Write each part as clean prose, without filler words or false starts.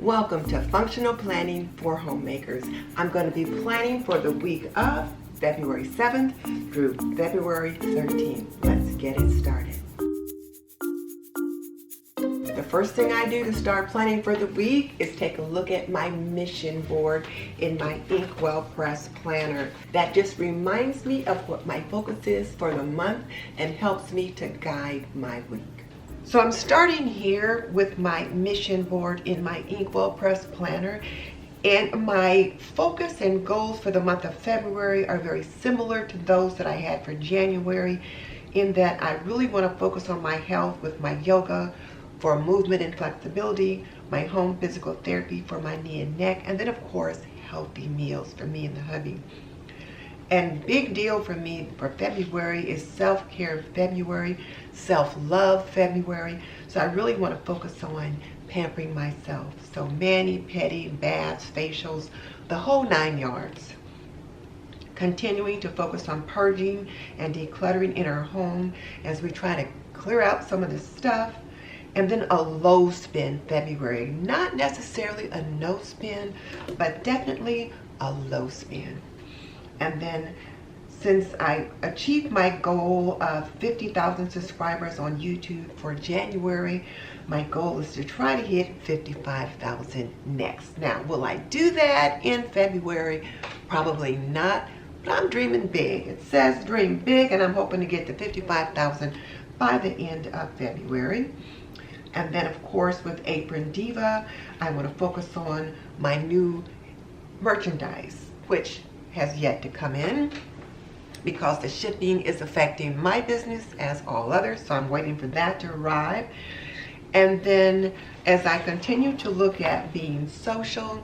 Welcome to Functional Planning for Homemakers. I'm going to be planning for the week of February 7th through February 13th. Let's get it started. The first thing I do to start planning for the week is take a look at my mission board in my Inkwell Press planner. That just reminds me of what my focus is for the month and helps me to guide my week. So I'm starting here with my mission board in my Inkwell Press planner, and my focus and goals for the month of February are very similar to those that I had for January, in that I really want to focus on my health with my yoga for movement and flexibility, my home physical therapy for my knee and neck, and then of course healthy meals for me and the hubby. And big deal for me for February is self-care February, self-love February. So I really want to focus on pampering myself. So mani, pedi, baths, facials, the whole 9 yards. Continuing to focus on purging and decluttering in our home as we try to clear out some of this stuff. And then a low spend February. Not necessarily a no spend, but definitely a low spend. And then since I achieved my goal of 50,000 subscribers on YouTube for January, my goal is to try to hit 55,000 next. Now, will I do that in February? Probably not, but I'm dreaming big. It says dream big, and I'm hoping to get to 55,000 by the end of February. And then, of course, with Apron Diva, I want to focus on my new merchandise, which has yet to come in because the shipping is affecting my business as all others, so I'm waiting for that to arrive. And then as I continue to look at being social,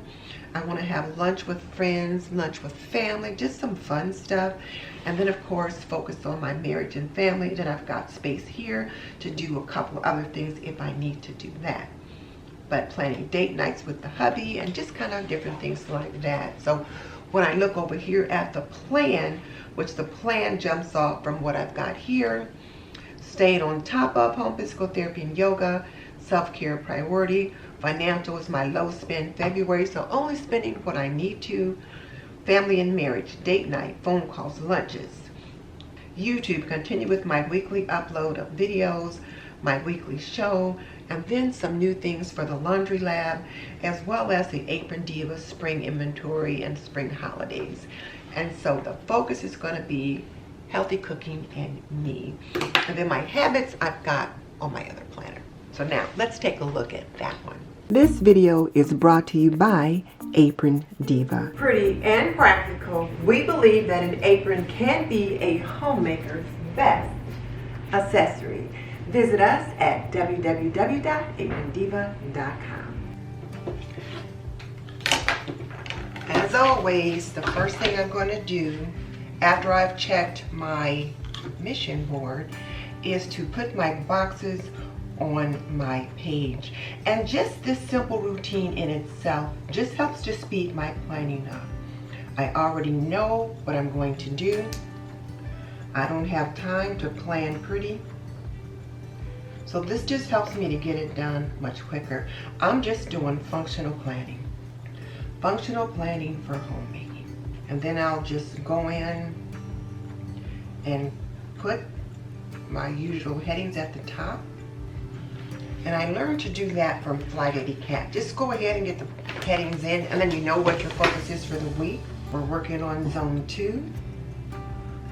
I want to have lunch with friends, lunch with family, just some fun stuff. And then of course focus on my marriage and family. Then I've got space here to do a couple of other things if I need to do that. But planning date nights with the hubby and just kind of different things like that. So when I look over here at the plan, which the plan jumps off from what I've got here, staying on top of home physical therapy and yoga, self-care priority, financial is my low spend February, so only spending what I need to, family and marriage, date night, phone calls, lunches. YouTube, continue with my weekly upload of videos, my weekly show, and then some new things for the laundry lab, as well as the Apron Diva spring inventory and spring holidays. And so the focus is going to be healthy cooking and me. And then my habits I've got on my other planner. So now let's take a look at that one. This video is brought to you by Apron Diva. Pretty and practical, we believe that an apron can be a homemaker's best accessory. Visit us at www.aprondiva.com. As always, the first thing I'm going to do after I've checked my mission board is to put my boxes on my page. And just this simple routine in itself just helps to speed my planning up. I already know what I'm going to do. I don't have time to plan pretty. So this just helps me to get it done much quicker. I'm just doing functional planning. Functional planning for homemaking. And then I'll just go in and put my usual headings at the top. And I learned to do that from Flight Eddie Cat. Just go ahead and get the headings in, and then you know what your focus is for the week. We're working on zone 2,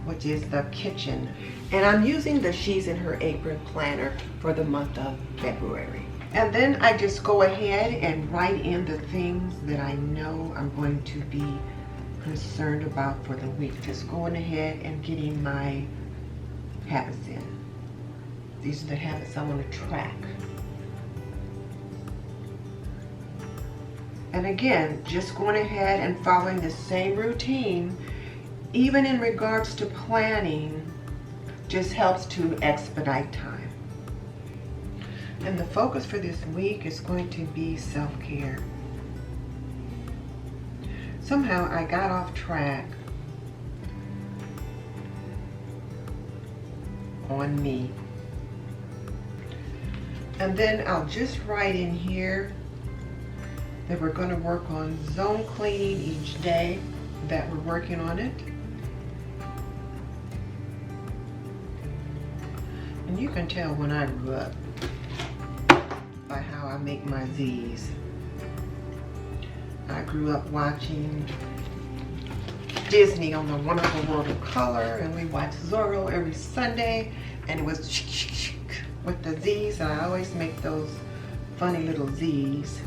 which is the kitchen. And I'm using the She's in Her Apron planner for the month of February. And then I just go ahead and write in the things that I know I'm going to be concerned about for the week. Just going ahead and getting my habits in. These are the habits I want to track. And again, just going ahead and following the same routine, even in regards to planning, just helps to expedite time. And the focus for this week is going to be self-care. Somehow I got off track on me. And then I'll just write in here that we're going to work on zone cleaning each day that we're working on it. And you can tell when I grew up by how I make my Z's. I grew up watching Disney on the Wonderful World of Color, and we watched Zorro every Sunday, and it was with the Z's, and I always make those funny little Z's.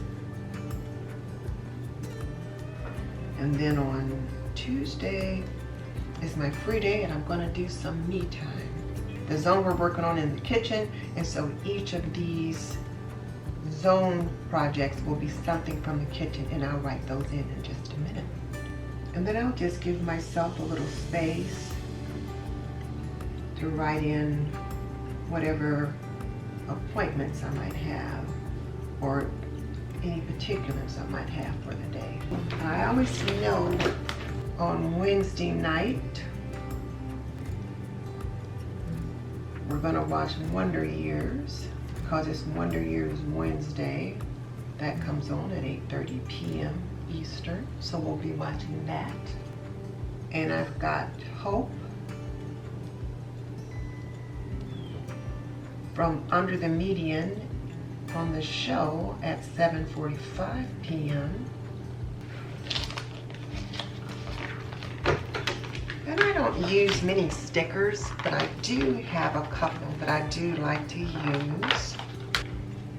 And then on Tuesday is my free day, and I'm going to do some me time. The zone we're working on in the kitchen, and so each of these zone projects will be something from the kitchen, and I'll write those in just a minute. And then I'll just give myself a little space to write in whatever appointments I might have or any particulars I might have for the day. I always know on Wednesday night we're going to watch Wonder Years because it's Wonder Years Wednesday. That comes on at 8:30 p.m. Eastern, so we'll be watching that. And I've got Hope from Under the Median on the show at 7:45 p.m. And I don't use many stickers, but I do have a couple that I do like to use.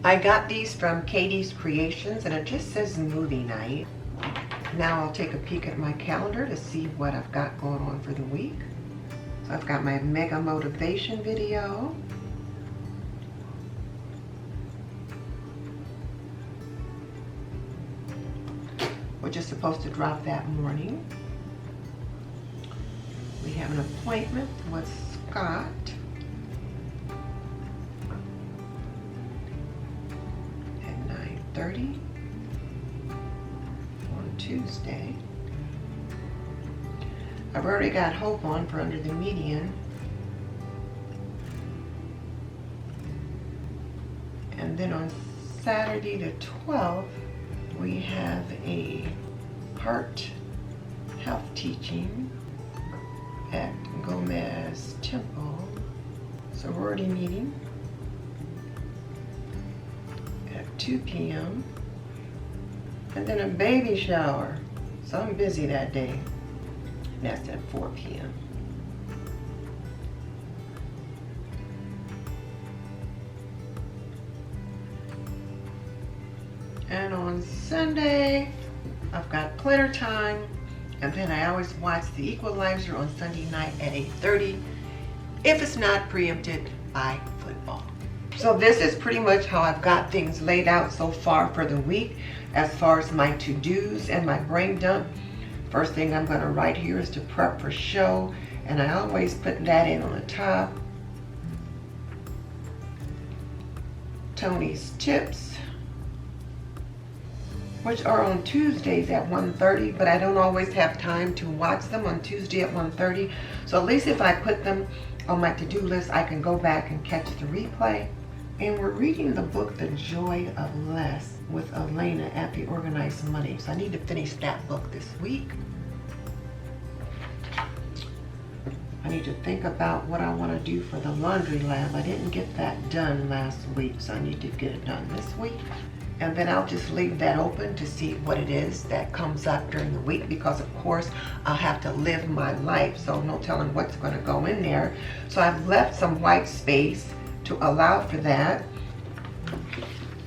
I got these from Katie's Creations, and it just says movie night. Now I'll take a peek at my calendar to see what I've got going on for the week. So I've got my mega motivation video. Which is supposed to drop that morning. We have an appointment with Scott. At 9:30 on Tuesday. I've already got Hope on for Under the Median. And then on Saturday the 12th, we have a heart health teaching at Gomez Temple sorority meeting at 2 p.m. and then a baby shower. So I'm busy that day. And that's at 4 p.m. And on Sunday, I've got planner time, and then I always watch The Equalizer on Sunday night at 8:30 if it's not preempted by football. So this is pretty much how I've got things laid out so far for the week as far as my to-dos and my brain dump. First thing I'm going to write here is to prep for show, and I always put that in on the top. Tony's tips, which are on Tuesdays at 1:30, but I don't always have time to watch them on Tuesday at 1:30. So at least if I put them on my to-do list, I can go back and catch the replay. And we're reading the book, The Joy of Less, with Elena at the Organized Money. So I need to finish that book this week. I need to think about what I want to do for the laundry lab. I didn't get that done last week, so I need to get it done this week. And then I'll just leave that open to see what it is that comes up during the week, because of course I'll have to live my life, so no telling what's going to go in there. So I've left some white space to allow for that.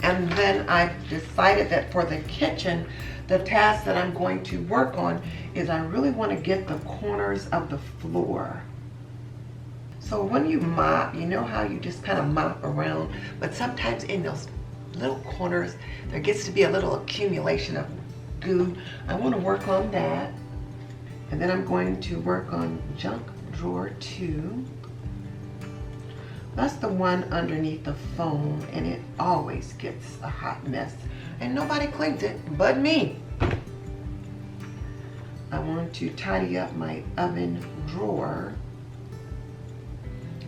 And then I've decided that for the kitchen, the task that I'm going to work on is I really want to get the corners of the floor. So when you mop, you know how you just kind of mop around, but sometimes in those little corners there gets to be a little accumulation of goo. I want to work on that. And then I'm going to work on junk drawer 2. That's the one underneath the phone, and it always gets a hot mess and nobody cleans it but me. I want to tidy up my oven drawer.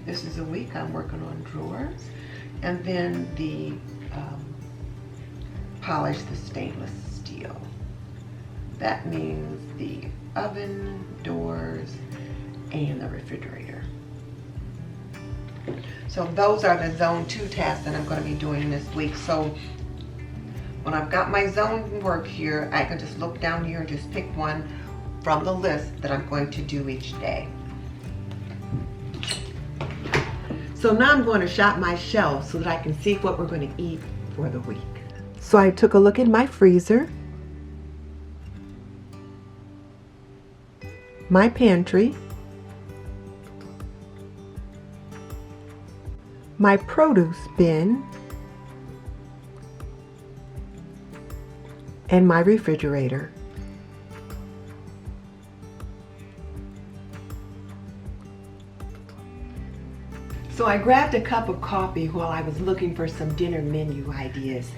This is a week I'm working on drawers. And then the polish the stainless seal. That means the oven, doors, and the refrigerator. So those are the zone 2 tasks that I'm going to be doing this week. So when I've got my zone work here, I can just look down here and just pick one from the list that I'm going to do each day. So now I'm going to shop my shelves so that I can see what we're going to eat for the week. So I took a look in my freezer, my pantry, my produce bin, and my refrigerator. So I grabbed a cup of coffee while I was looking for some dinner menu ideas.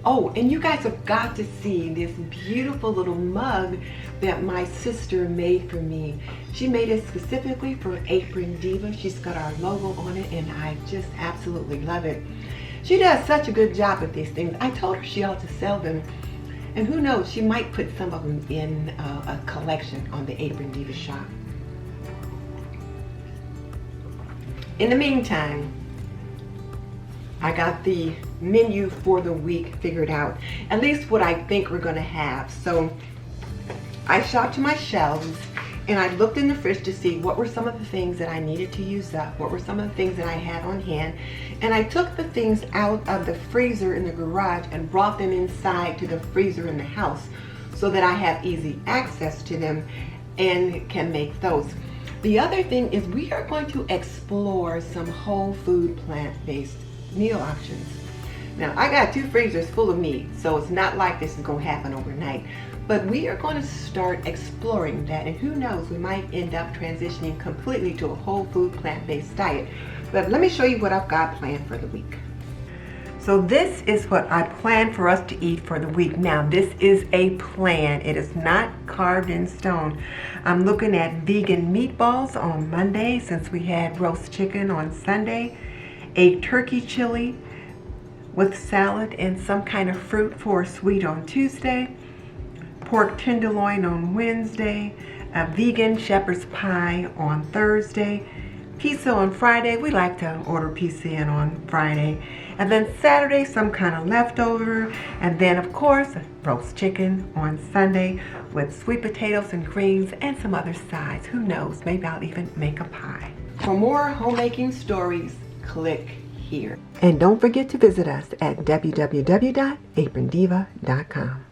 Oh, and you guys have got to see this beautiful little mug that my sister made for me. She made it specifically for Apron Diva. She's got our logo on it, and I just absolutely love it. She does such a good job with these things. I told her she ought to sell them, and who knows, she might put some of them in a collection on the Apron Diva shop. In the meantime, I got the menu for the week figured out, at least what I think we're going to have. So I shopped to my shelves and I looked in the fridge to see what were some of the things that I needed to use up, what were some of the things that I had on hand, and I took the things out of the freezer in the garage and brought them inside to the freezer in the house so that I have easy access to them and can make those. The other thing is we are going to explore some whole food plant-based meal options. Now I got 2 freezers full of meat, so it's not like this is going to happen overnight, but we are going to start exploring that, and who knows, we might end up transitioning completely to a whole food plant-based diet. But let me show you what I've got planned for the week. So this is what I plan for us to eat for the week. Now this is a plan. It is not carved in stone. I'm looking at vegan meatballs on Monday since we had roast chicken on Sunday, a turkey chili with salad and some kind of fruit for sweet on Tuesday, pork tenderloin on Wednesday, a vegan shepherd's pie on Thursday, pizza on Friday. We like to order pizza in on Friday. And then Saturday, some kind of leftover. And then, of course, roast chicken on Sunday with sweet potatoes and greens and some other sides. Who knows? Maybe I'll even make a pie. For more homemaking stories, click here. And don't forget to visit us at www.aprondiva.com.